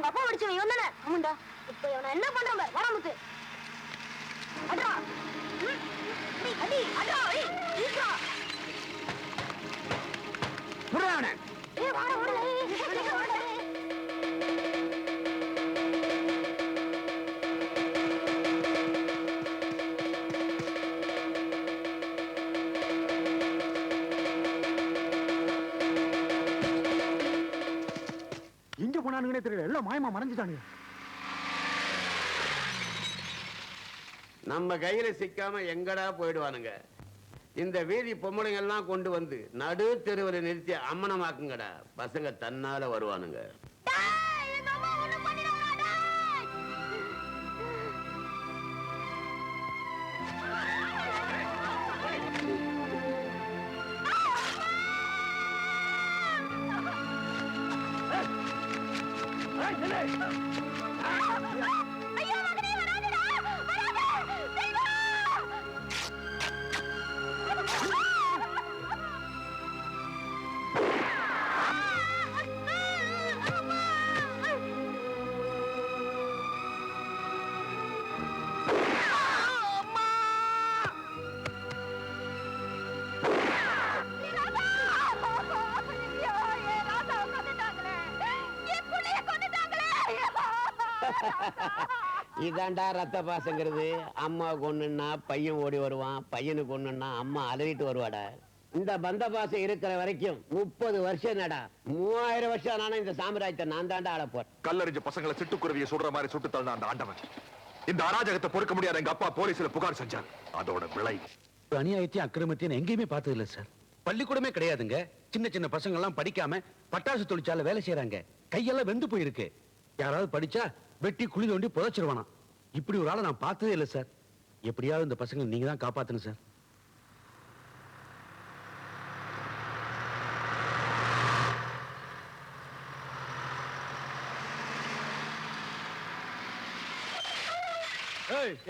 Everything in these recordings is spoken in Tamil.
அப்பா அடிச்சவன் இவன் தானே? ஆமாண்டா. இப்ப இவனை என்ன பண்றான் பாரு. வாடா முத்து. அடா. அடி அடா. ஈஸ்வரா. புறானே. வாடா வாடா. வாடா. எங்க போனானுங்கன்னே தெரியல. எல்லாம் மாயமா மறைஞ்சிட்டானுங்க. நம்ம கையில சிக்காம எங்கடா போயிடுவானுங்க. இந்த வீதி பொம்பளைங்க எல்லாம் கொண்டு வந்து நடு தெருவில் நிறுத்தி அம்மனமாக்குங்கடா. பசங்க தன்னால வருவானுங்க. இதாண்டா ரத்த பாசங்கிறது. அம்மா கொன்னுன்னா பையன் ஓடி வருவான், பையனுக்கு கொன்னுன்னா அம்மா அலறிட்டு வருவாடா. இந்த பந்த பாசம் இருக்கிற வரைக்கும் 30 வருஷம் நடா. 3000 வருஷம் ஆனாலும் இந்த சாம்ராஜ்யத்தை நான் தாண்டா ஆளப்போறேன். கல்லறிஞ்ச பசங்களை சிட்டுக்குருவியை சுடுற மாதிரி சுட்டு தள்ளின அந்த ஆண்டவன் இந்த அராஜகத்தை பொறுக்க முடியாத எங்க அப்பா போலீஸ்ல புகார் செஞ்சார். அதோட விளை அநியாயத்தையும் அக்கிரமத்தையும் எங்கேயுமே பார்த்தது இல்ல சார். பள்ளிக்கூடமே கிடையாதுங்க. சின்ன சின்ன பசங்க எல்லாம் படிக்காம பட்டாசு தொழிற்சாலை வேலை செய்யறாங்க. கையெல்லாம் வெந்து போயிருக்கு. யாராவது படிச்சா வெட்டி குழி தோண்டி புதைச்சிருவானா. இப்படி ஒரு ஆளை நான் பார்த்ததே இல்லை சார். எப்படியாவது இந்த பசங்க நீங்க தான் காப்பாத்தணும் சார்.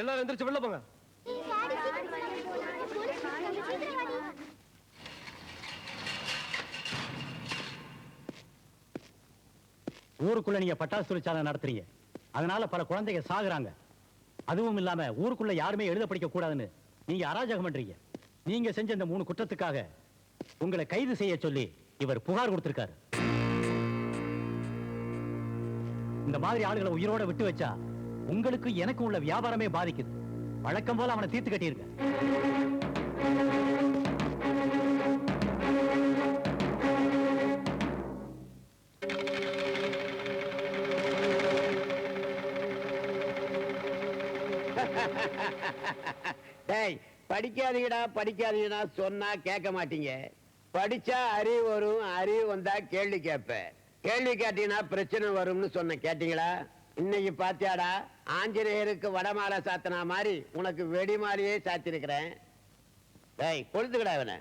எல்லாரும் எந்திரிச்சு வெளில போங்க. ஊருக்குள்ள நீங்க பட்டாசு தொழிற்சாலை நடத்துறீங்க. அதனால பல குழந்தைங்க சாகுறாங்க. அதுவும் இல்லாம ஊருக்குள்ள யாருமே எழுத படிக்க கூடாதுன்னு நீங்க அராஜகம் பண்றீங்க. நீங்க செஞ்ச இந்த 3 குற்றத்துக்காக உங்களை கைது செய்ய சொல்லி இவர் புகார் கொடுத்திருக்காரு. இந்த மாதிரி ஆளுகளை உயிரோட விட்டு வச்சா உங்களுக்கு எனக்கு உள்ள வியாபாரமே பாதிக்குது. வழக்கம் போல அவனை தீர்த்து கட்டியிருக்க. படிக்காதீங்கடா படிக்காதீங்கடா சொன்னா கேட்க மாட்டீங்க. படிச்சா அறிவு வரும், அறிவு வந்தா கேள்வி கேட்ப. கேள்வி கேட்டீங்கன்னா பிரச்சனை வரும்னு சொன்ன கேட்டீங்களா? இன்னைக்கு பாத்தியாடா, ஆஞ்சநேயருக்கு வடமாலை சாத்தினா மாதிரி உனக்கு வெடிமாலையே சாத்திருக்கிறேன். கொளுத்துக்கடா இவனை.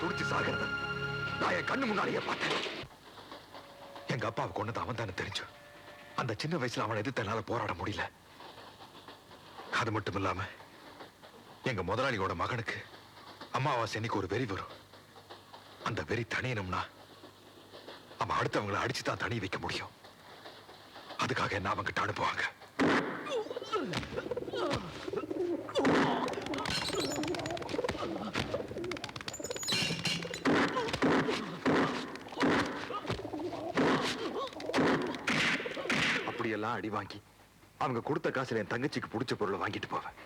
துடிச்சு சாகிறது நான் என் கண்ணு முன்னாடியே பார்த்தேன். எங்க அப்பாவை கொண்டது அவன் தானே தெரிஞ்சு. அந்த சின்ன வயசுல அவனை எதிர்த்து என்னால போராட முடியல. அது மட்டும் இல்லாம எங்க முதலாளியோட மகனுக்கு அம்மாவாசை அன்னைக்கு ஒரு வெறி வரும். அந்த வெறி தணியணும்னா அவன் அடுத்தவங்களை அடிச்சுதான் தனி வைக்க முடியும். அதுக்காக என்ன அவங்க கிட்ட அனுப்புவாங்க. அப்படியெல்லாம் அடி வாங்கி அவங்க கொடுத்த காசுல என் தங்கச்சிக்கு பிடிச்ச பொருளை வாங்கிட்டு போவேன்.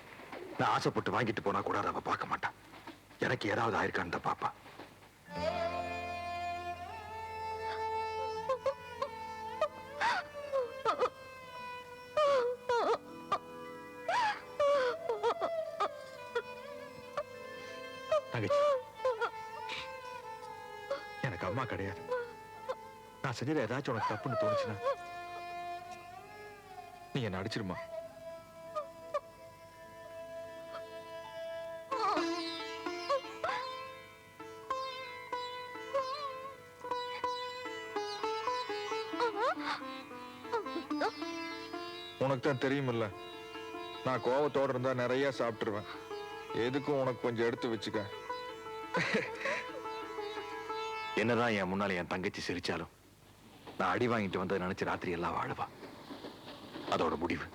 நான் ஆசைப்பட்டு வாங்கிட்டு போனா கூட அவ பார்க்க மாட்டான். எனக்கு ஏதாவது ஆயிருக்கான்னு தான் பாப்பா. தங்கச்சி, எனக்கு அம்மா கிடையாது. நான் செஞ்சது ஏதாச்சும் உனக்கு தப்புன்னு தோணுச்சுன்னா நீ என்ன அடிச்சிருமா? உனக்கு தான் தெரியுமில்ல, நான் கோவத்தோட இருந்தா நிறைய சாப்பிட்டுருவேன். எதுக்கும் உனக்கு கொஞ்சம் எடுத்து வச்சுக்க. என்னதான் என் முன்னால என் தங்கச்சி சிரிச்சாலும் நான் அடி வாங்கிட்டு வந்ததை நினைச்சு ராத்திரி எல்லாம் வாழுவா. அதோட முடிவு.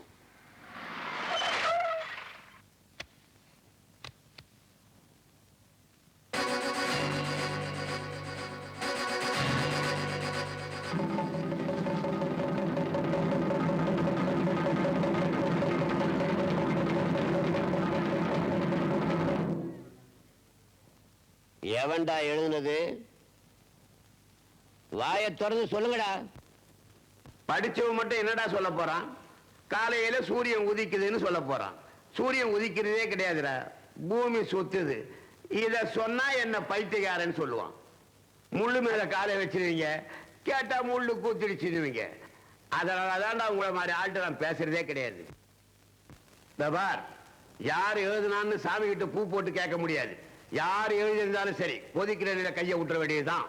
எவன்டா எழுதுனது? வாயை திறந்து சொல்லுங்கடா. படிச்சவன் மட்டும் என்னடா சொல்ல போறான்? காலையில சூரியன் உதிக்குதுன்னு சொல்ல போறான். சூரியன் உதிக்கிறதே கிடையாதுடா, பூமி சுத்துது. இத சொன்னா என்ன பைத்தியக்காரன்னு சொல்லுவான். முள்ளு மேல காலை வச்சிருவீங்க, கேட்டா முள்ளு கூத்திடுச்சிருவீங்க. அதனாலதான்டா உங்களை மாதிரி ஆள்கிட்ட நான் பேசுறதே கிடையாது. பார், யார் எழுதுனான்னு சாமி கிட்ட பூ போட்டு கேட்க முடியாது. யார் எழுதியிருந்தாலும் சரி, கொதிக்கிற நிலை கையை விட்டுற வேண்டியதுதான்.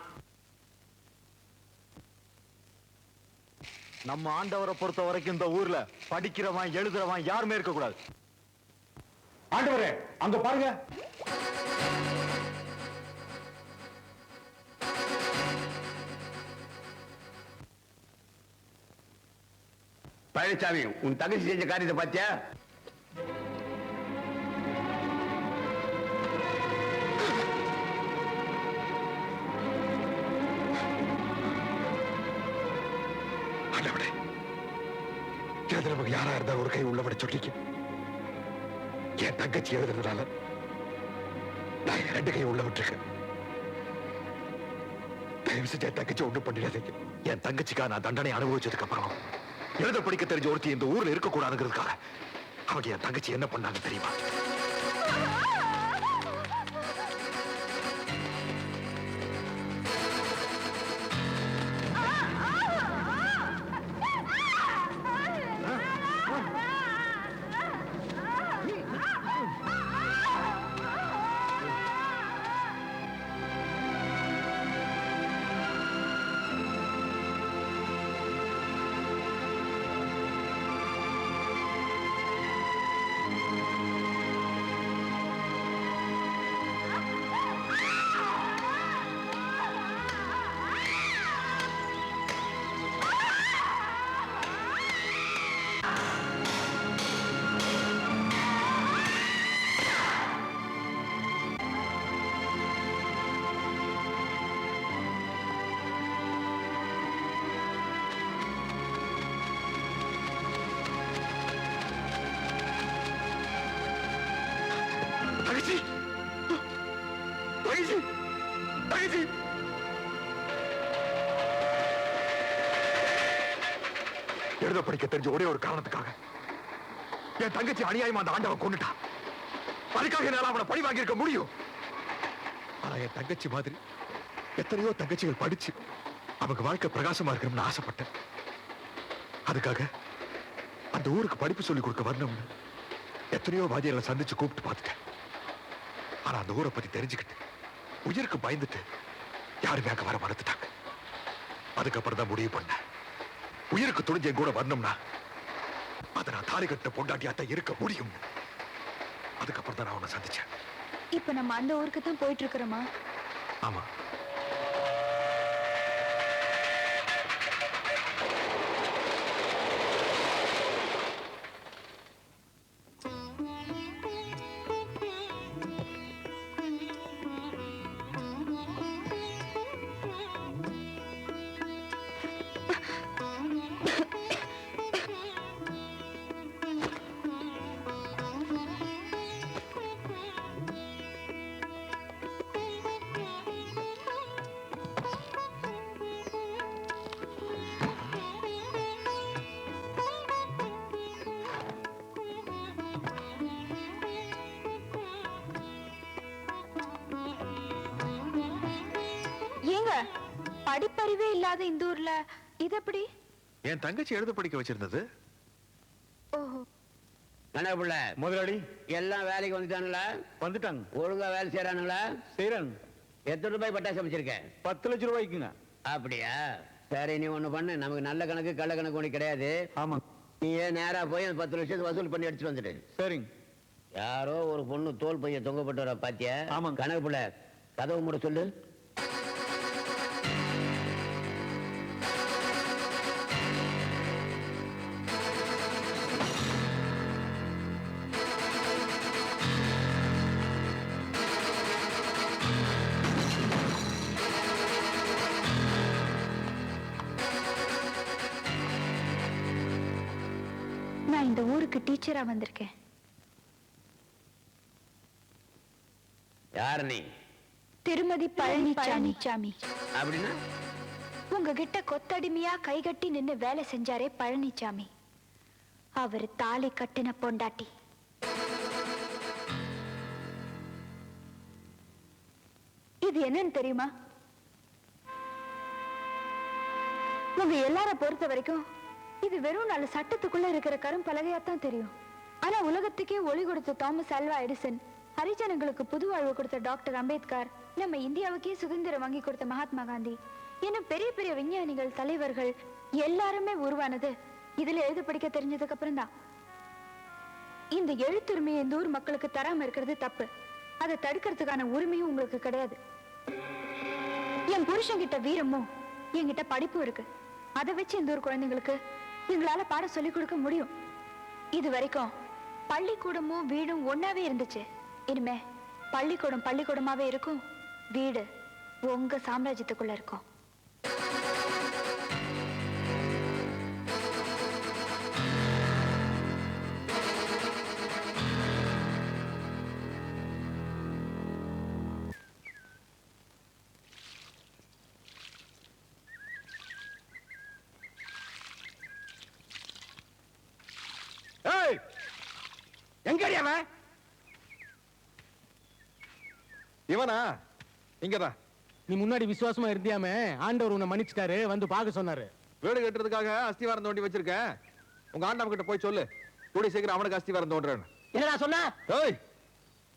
நம்ம ஆண்டவரை பொறுத்த வரைக்கும் இந்த ஊர்ல படிக்கிறவன் எழுதுறவன் யாருமே இருக்க கூடாது. ஆண்டவரே, அங்க பாருங்க. பழனிசாமி, உன் தங்கச்சி செஞ்ச காரியத்தை பாத்தியா? நமக்கு யாரா இருந்தா ஒரு கை உள்ளபடி சொல்லிக்க. என் தங்கச்சி எழுதுறதுனால நான் ரெண்டு கை உள்ள விட்டுருக்கேன். தயவு செஞ்சு என் தங்கச்சி ஒண்ணு பண்ணிடாதீங்க. என் தங்கச்சிக்கா நான் தண்டனை அனுபவிச்சதுக்கு அப்புறம் எழுத படிக்க தெரிஞ்ச ஒருத்தி இந்த ஊர்ல இருக்க கூடாதுங்கிறதுக்காக அவங்க என் தங்கச்சி என்ன பண்ணாங்க தெரியுமா? எழுத படிக்க தெரிஞ்ச ஒரே ஒரு காரணத்துக்காக என் தங்கச்சி அநியாயமா அந்த ஆண்டவன் கொண்டுட்டான். அதுக்காக என்னால அவனை பழி வாங்கியிருக்க முடியும். ஆனா என் தங்கச்சி மாதிரி எத்தனையோ தங்கச்சிகள் படிச்சு அவங்க வாழ்க்கை பிரகாசமா இருக்கணும்னு ஆசைப்பட்டேன். அதுக்காக அந்த ஊருக்கு படிப்பு சொல்லி கொடுக்க வரணும்னு எத்தனையோ வாதியர்களை சந்திச்சு கூப்பிட்டு பார்த்துட்டேன். ஆனா அந்த ஊரை பத்தி தெரிஞ்சுக்கிட்டு உயிருக்கு பயந்துட்டு யாருமே அங்க வர மறுத்துட்டாங்க. அதுக்கப்புறம் தான் முடிவு பண்ண, உயிருக்கு துணிஞ்ச கூட வரணும்னா அதை நான் தாலி கட்ட பொண்டாட்டியாத்தான் இருக்க முடியும். அதுக்கப்புறம் தான் நான் அவனை சந்திச்சேன். இப்ப நம்ம அந்த ஊருக்கு தான் போயிட்டு இருக்கிறோமா? ஆமா. படிப்பறிவே இல்லாத இந்த ஊர்ல இது எப்படி? என் தங்கச்சி எழுத படிக்க வச்சிருந்தது. ஓஹோ. கணக்குள்ள முதலாளி எல்லாம் வேலைக்கு வந்துட்டானுங்களா? வந்துட்டாங்க. ஒழுங்கா வேலை செய்யறானுங்களா? செய்யறாங்க. எத்தனை ரூபாய் பட்டாசு அமைச்சிருக்க? 10 லட்சம் ரூபாய்க்குங்க. அப்படியா? சரி, நீ ஒண்ணு பண்ணு. நமக்கு நல்ல கணக்கு கள்ள கணக்கு ஒண்ணு கிடையாது. ஆமா. நீ ஏன் நேரா போய் அந்த 10 லட்சத்தை வசூல் பண்ணி எடுத்துட்டு வந்துடு. சரிங்க. யாரோ ஒரு பொண்ணு தோல் பைய தொங்கப்பட்டு வர பாத்தியா? ஆமாங்க. கணக்கு புள்ள கதவு மூட சொல்லு. நான் இந்த ஊருக்கு டீச்சரா வந்திருக்கேன். யார் நீ? திருமதி பழனிசாமி. அப்படின்னா உங்ககிட்ட கொத்தடிமையா கைகட்டி நின்னு வேலை செஞ்சாரே பழனிசாமி, அவர் தாலி கட்டின பொண்டாட்டி. இது என்னன்னு தெரியுமா? உங்க எல்லார பொறுத்த வரைக்கும் இது வெறும் நல்ல சட்டத்துக்குள்ள இருக்கிற கரும்பலகையாத்தான் தெரியும். ஆனா உலகத்துக்கே ஒளி கொடுத்த தாமஸ் ஆல்வா எடிசன், ஹரிஜனங்களுக்கு புது வாழ்வு கொடுத்த டாக்டர் அம்பேத்கர், நம்ம இந்தியாவுக்கே சுதந்திரம் வாங்கி கொடுத்த மகாத்மா காந்தி, இன்னும் பெரிய பெரிய விஞ்ஞானிகள், தலைவர்கள் எல்லாருமே உருவானது இதுல எழுத படிக்க தெரிஞ்சதுக்கு அப்புறம் தான். இந்த எழுத்துரிமையை இந்த ஊர் மக்களுக்கு தராம இருக்கிறது தப்பு. அதை தடுக்கிறதுக்கான உரிமையும் உங்களுக்கு கிடையாது. என் புருஷன் கிட்ட வீரமும் என்கிட்ட படிப்பும் இருக்கு. அதை வச்சு இந்த ஊர் குழந்தைங்களுக்கு எங்களால பாடம் சொல்லிக் கொடுக்க முடியும். இது வரைக்கும் பள்ளிக்கூடமும் வீடும் ஒன்னாவே இருந்துச்சு. இனிமே பள்ளிக்கூடம் பள்ளிக்கூடமாவே இருக்கும், வீடு உங்க சாம்ராஜ்யத்துக்குள்ள இருக்கும். எங்கடி அவன்? இவனா? இங்கதான். நீ முன்னாடி விசுவாசமா இருந்தியாமே, ஆண்டவர் உன்னை மன்னிச்சுட்டாரு, வந்து பார்க்க சொன்னாரு. வீடு கட்டுறதுக்காக அஸ்திவாரம் தோண்டி வச்சிருக்கேன். உங்க ஆண்டவன் கிட்ட போய் சொல்லு, கூடி சீக்கிரம் அவனுக்கு அஸ்திவாரம் தோன்றேன்னு. என்னடா சொன்ன? ஏய்,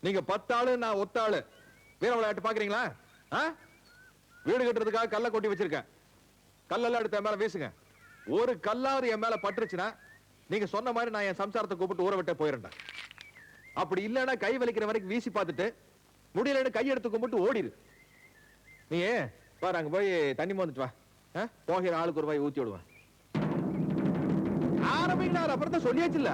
நீங்க 10 ஆளு, நான் ஒத்த ஆளு. வீர விளையாட்டு பாக்குறீங்களா? வீடு கட்டுறதுக்காக கல்ல கொட்டி வச்சிருக்கேன். கல்லெல்லாம் எடுத்து என் மேல வீசுங்க. ஒரு கல்லாவது என் மேல பட்டுருச்சுன்னா நீங்க சொன்ன மாதிரி நான் என் சம்சாரத்தை கூப்பிட்டு ஊற விட்டே போயிருந்தேன். அப்படி இல்லைன்னா கை வலிக்கிற வரைக்கும் வீசி பார்த்துட்டு முடியலன்னு கை எடுத்து கும்பிட்டு ஓடிடு. நீ பாரு, அங்க போய் தண்ணி மோந்துட்டு வா. போகிற ஆளுக்கு ஒரு வாய் ஊத்தி விடுவேன். ஆரம்பிங்க, அப்புறம் தான் சொல்லியாச்சு இல்ல.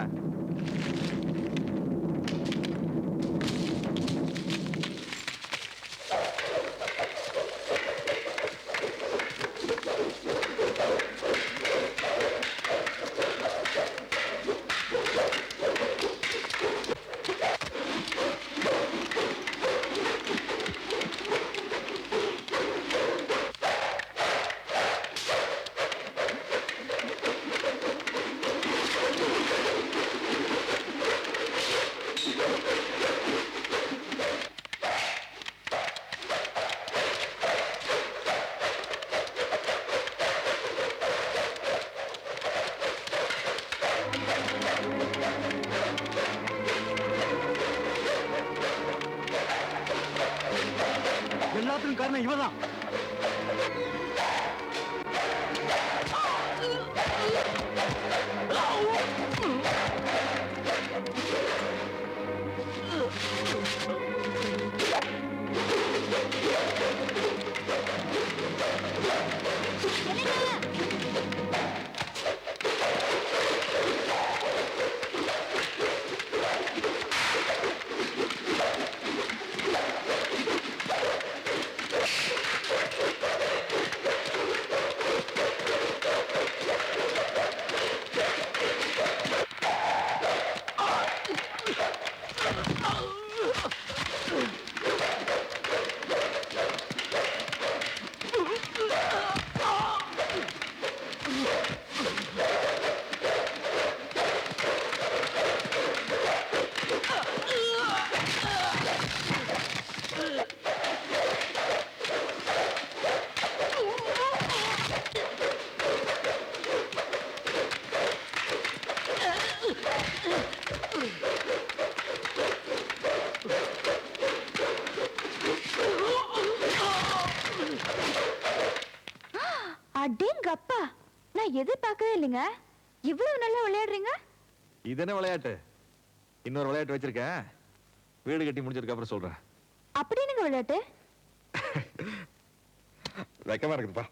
எல்லாத்துக்கும் காரணம் இவதான். அடேங்கப்பா, நான் எதிர்பார்க்கவே இல்லைங்க. இவ்வளவு நல்லா விளையாடுறீங்க? இது என்ன விளையாட்டு? இன்னொரு விளையாட்டு வச்சிருக்கேன், வீடு கட்டி முடிஞ்சதுக்கு அப்புறம் சொல்றேன். அப்படி என்னங்க விளையாட்டு? வெக்கமா இருக்குதுப்பா.